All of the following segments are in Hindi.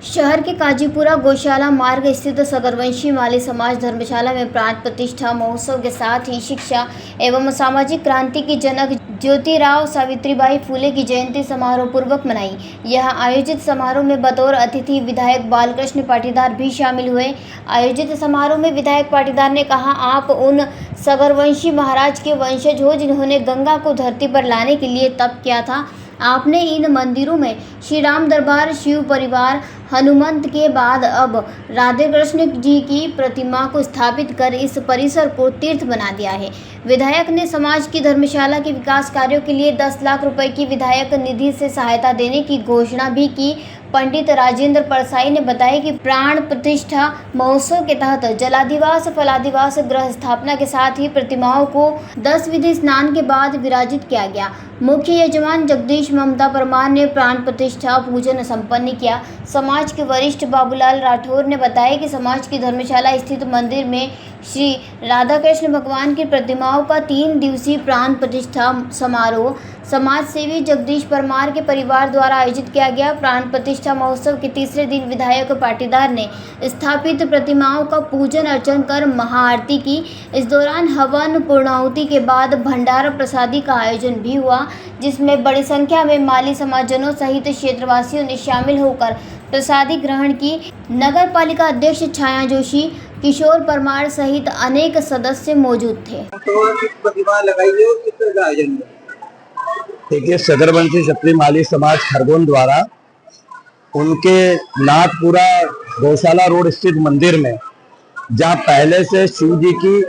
शहर के काजीपुरा गौशाला मार्ग स्थित सगरवंशी माली समाज धर्मशाला में प्राण प्रतिष्ठा महोत्सव के साथ ही शिक्षा एवं सामाजिक क्रांति की जनक ज्योतिराव सावित्रीबाई फुले की जयंती समारोह पूर्वक मनाई। यह आयोजित समारोह में बतौर अतिथि विधायक बालकृष्ण पाटीदार भी शामिल हुए। आयोजित समारोह में विधायक पाटीदार ने कहा, आप उन सगरवंशी महाराज के वंशज हो जिन्होंने गंगा को धरती पर लाने के लिए तप किया था। आपने इन मंदिरों में श्री राम दरबार, शिव परिवार, हनुमंत के बाद अब राधे कृष्ण जी की प्रतिमा को स्थापित कर इस परिसर को तीर्थ बना दिया है। विधायक ने समाज की धर्मशाला के विकास कार्यों के लिए 10 लाख रुपए की विधायक निधि से सहायता देने की घोषणा भी की। पंडित राजेंद्र परसाई ने बताया कि प्राण प्रतिष्ठा महोत्सव के तहत जलाधिवास, फलाधिवास, ग्रह स्थापना के साथ ही प्रतिमाओं को 10 विधि स्नान के बाद विराजित किया गया। मुख्य यजमान जगदीश ममता परमार ने प्राण प्रतिष्ठा पूजन संपन्न किया। समाज के वरिष्ठ बाबूलाल राठौर ने बताया कि समाज की धर्मशाला स्थित मंदिर में श्री राधा कृष्ण भगवान की प्रतिमाओं का 3 दिवसीय प्राण प्रतिष्ठा समारोह समाज सेवी जगदीश परमार के परिवार द्वारा आयोजित किया गया। प्राण प्रतिष्ठा महोत्सव के तीसरे दिन विधायक पाटीदार ने स्थापित प्रतिमाओं का पूजन अर्चन कर महाआरती की। इस दौरान हवन पूर्णाहुति के बाद भंडारा प्रसादी का आयोजन भी हुआ, जिसमें बड़ी संख्या में माली समाजजनों सहित क्षेत्रवासियों ने शामिल होकर प्रसादी ग्रहण की। नगर पालिका अध्यक्ष छाया जोशी, किशोर परमार सहित अनेक सदस्य मौजूद थे। देखिए, सगरवंशी क्षत्रिय माली समाज खरगोन द्वारा उनके नाथपुरा गौशाला रोड स्थित मंदिर में, जहाँ पहले से शिव जी की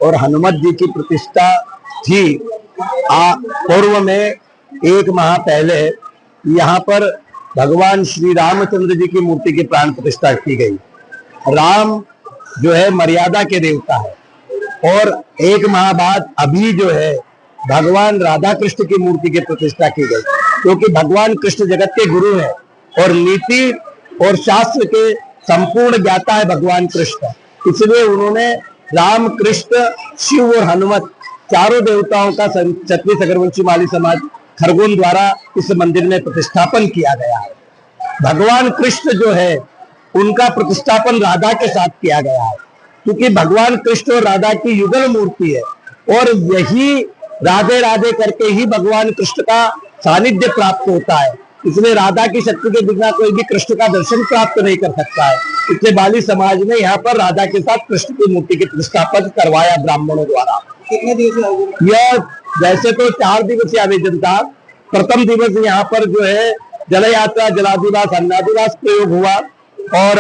और हनुमत जी की प्रतिष्ठा थी, पूर्व में 1 माह पहले यहाँ पर भगवान श्री रामचंद्र जी की मूर्ति की प्राण प्रतिष्ठा की गई। राम जो है मर्यादा के देवता है और 1 माह बाद अभी जो है भगवान राधा कृष्ण की मूर्ति की प्रतिष्ठा की गई, क्योंकि भगवान कृष्ण जगत के गुरु हैं और नीति और शास्त्र के संपूर्ण ज्ञाता है भगवान कृष्ण। इसलिए उन्होंने राम, कृष्ण, शिव और हनुमत चारों देवताओं का क्षत्रिय सगरवंशी माली समाज खरगोन द्वारा इस मंदिर में प्रतिष्ठापन किया गया है। भगवान कृष्ण जो है उनका प्रतिष्ठापन राधा के साथ किया गया है, क्योंकि भगवान कृष्ण और राधा की युगल मूर्ति है और यही राधे राधे करके ही भगवान कृष्ण का सानिध्य प्राप्त होता है। इसलिए राधा की शक्ति के बिना कोई भी कृष्ण का दर्शन प्राप्त नहीं कर सकता है। इसलिए बाली समाज ने यहाँ पर राधा के साथ कृष्ण की मूर्ति की प्रतिष्ठापन करवाया ब्राह्मणों द्वारा। कितने दिवस? यह वैसे तो 4 दिवसीय आयोजन था। प्रथम दिवस यहाँ पर जो है जल यात्रा, जलाधिवास, अन्नाधिवास प्रयोग हुआ और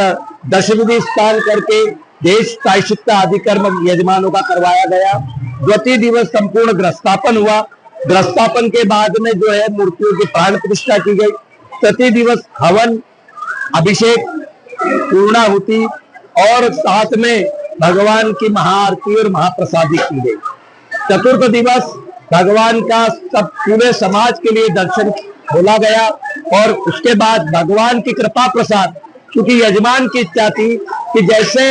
10 विधि स्नान करके देश प्रायश्चित आदि कर्म यजमानों का करवाया गया। द्वितीय दिवस संपूर्ण ग्रहस्थापन हुआ। ग्रहस्थापन के बाद में जो है मूर्तियों की प्राण प्रतिष्ठा की गई। तृतीय दिवस हवन, अभिषेक, पूर्णाहुति और साथ में भगवान की महाआरती और महाप्रसादी की गई। चतुर्थ दिवस भगवान का सब पूरे समाज के लिए दर्शन खोला गया और उसके बाद भगवान की कृपा प्रसाद, क्योंकि यजमान की इच्छा थी कि जैसे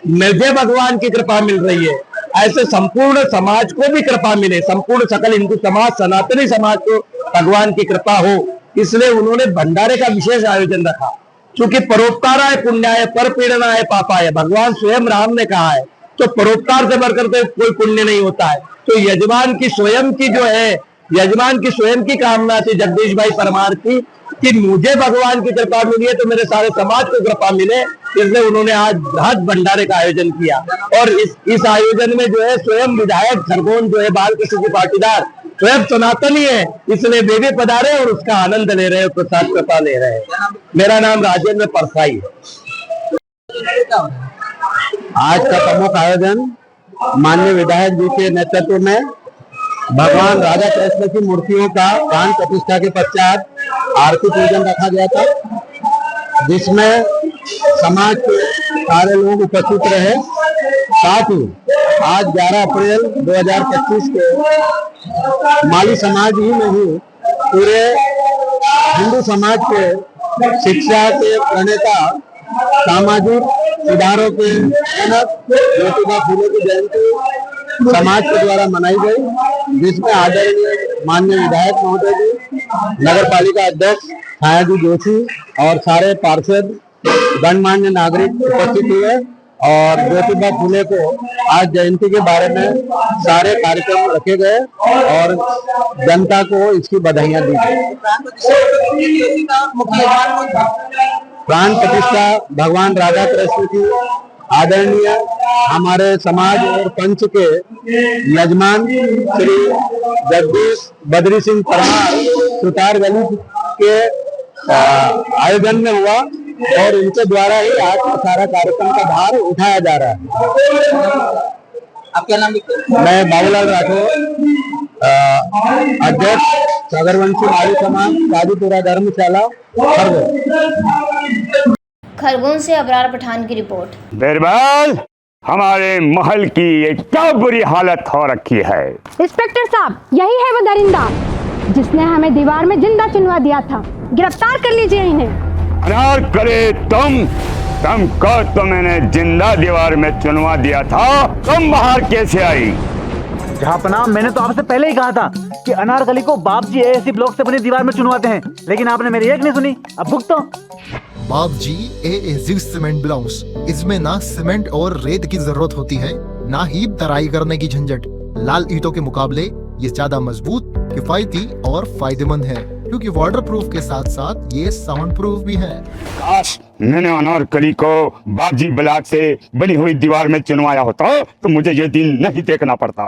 मुझे भगवान की कृपा मिल रही है ऐसे संपूर्ण समाज को भी कृपा मिले, संपूर्ण सकल हिंदू समाज, सनातनी समाज को भगवान की कृपा हो। इसलिए उन्होंने भंडारे का विशेष आयोजन रखा, क्योंकि परोपकाराय पुण्याय परपीड़नाय पापाय, भगवान स्वयं राम ने कहा है, तो परोपकार से बढ़कर तो कोई पुण्य नहीं होता है। तो यजमान की स्वयं की कामना थी जगदीश भाई परमार की कि मुझे भगवान की कृपा मिली है तो मेरे सारे समाज को कृपा मिले। इसलिए उन्होंने आज बृहद भंडारे का आयोजन किया और इस आयोजन में जो है स्वयं विधायक खरगोन जो है बालकृष्ण जी पाटीदार स्वयं सनातनी है, इसलिए वे भी पधारे और उसका आनंद ले रहे हैं, प्रसाद कृपा ले रहे हैं। मेरा नाम राजेंद्र परसाई है। आज का प्रमुख आयोजन माननीय विधायक जी के नेतृत्व में भगवान राधा कृष्ण की मूर्तियों का प्राण प्रतिष्ठा के पश्चात आरती पूजन रखा गया था, जिसमें समाज के सारे लोग उपस्थित रहे। साथ ही आज 11 अप्रैल 2025 के माली समाज ही नहीं पूरे हिंदू समाज के शिक्षा के प्रणेता, सामाजिक सुधारों के जनक ज्योतिबा फुले की जयंती समाज के द्वारा मनाई गई, जिसमें आदरणीय माननीय विधायक महोदय जी, नगर पालिका अध्यक्ष छाया जोशी और सारे पार्षद गणमान्य नागरिक उपस्थित हुए और ज्योतिबा फुले को आज जयंती के बारे में सारे कार्यक्रम रखे गए और जनता को इसकी बधाइयां दी गई। प्राण प्रतिष्ठा भगवान राधा कृष्ण की आदरणीय हमारे समाज और पंच के यजमान श्री जगदीश बद्री सिंह परमार सुतार गली के आयोजन में हुआ और इनके द्वारा ही आज का सारा कार्यक्रम का भार उठाया जा रहा है। आपका नाम लिखिए। मैं बाबूलाल राठौर, अध्यक्ष सागरवंशी माली समाज काजीपुरा धर्मशाला खरगोन। खरगोन से अबरार पठान की रिपोर्ट। बिरबल, हमारे महल की ये क्या बुरी हालत हो रखी है। इंस्पेक्टर साहब, यही है वो दरिंदा जिसने हमें दीवार में जिंदा चुनवा दिया था। गिरफ्तार कर लीजिए इन्हें। अनार करे तुमको तो मैंने जिंदा दीवार में चुनवा दिया था, तुम बाहर कैसे आई? जहांपनाह, मैंने तो आपसे पहले ही कहा था कि अनारकली को बाप जी एएससी ब्लॉक से बनी दीवार में चुनवाते हैं, लेकिन आपने मेरी एक नहीं सुनी। अब भुगतो। बाप जी एएससी सीमेंट ब्लॉक्स, इसमें ना सीमेंट और रेत की जरूरत होती है, ना ही तराई करने की झंझट। लाल ईंटों के मुकाबले ये ज्यादा मजबूत, किफायती और फायदेमंद है, क्योंकि वाटर प्रूफ के साथ साथ ये साउंड प्रूफ भी है। काश मैंने अनारकली को बापजी ब्लॉक से बनी हुई दीवार में चुनवाया होता तो मुझे ये दिन नहीं देखना पड़ता।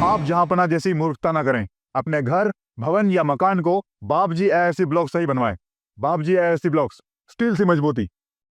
आप जहांपना जैसी मूर्खता न करें। अपने घर, भवन या मकान को बाप जी एएससी ब्लॉक से ही बनवाएं। बाप जी एएससी ब्लॉक्स, स्टील से मजबूती।